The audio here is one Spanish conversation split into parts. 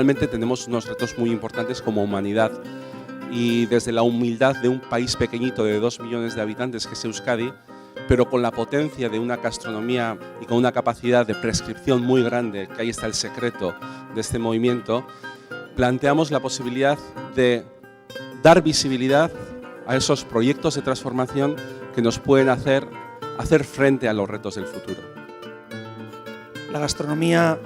realmente tenemos unos retos muy importantes como humanidad y desde la humildad de un país pequeñito de 2 millones de habitantes que es Euskadi, pero con la potencia de una gastronomía y con una capacidad de prescripción muy grande, que ahí está el secreto de este movimiento, planteamos la posibilidad de dar visibilidad a esos proyectos de transformación que nos pueden hacer frente a los retos del futuro. La gastronomía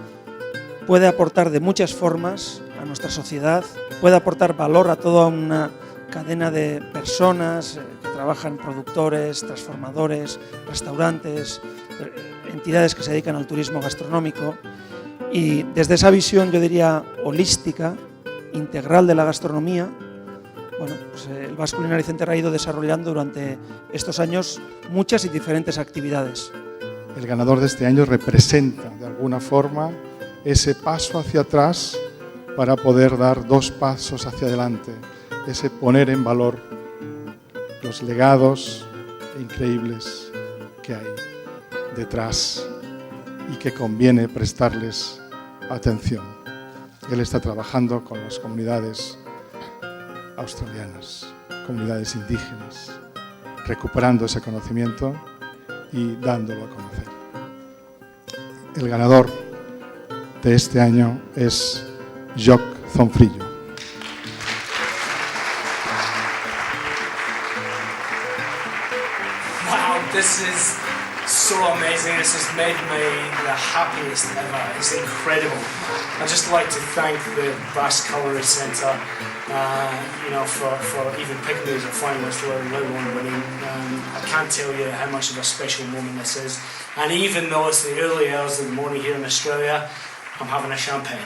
puede aportar de muchas formas a nuestra sociedad, puede aportar valor a toda una cadena de personas que trabajan, productores, transformadores, restaurantes, entidades que se dedican al turismo gastronómico, y desde esa visión, yo diría, holística, integral de la gastronomía, bueno, pues el Basque Culinary Center ha ido desarrollando durante estos años muchas y diferentes actividades. El ganador de este año representa de alguna forma ese paso hacia atrás para poder dar 2 pasos hacia adelante, ese poner en valor los legados increíbles que hay detrás y que conviene prestarles atención. Él está trabajando con las comunidades australianas, comunidades indígenas, recuperando ese conocimiento y dándolo a conocer. El ganador de este año es Joc Zonfrillo. Wow, this is so amazing. This has made me the happiest ever. It's incredible. I'd just like to thank the Basque Culinary Centre, for even picking me as a finalist, let alone winning. I can't tell you how much of a special moment this is. And even though it's the early hours of the morning here in Australia, I'm having a champagne.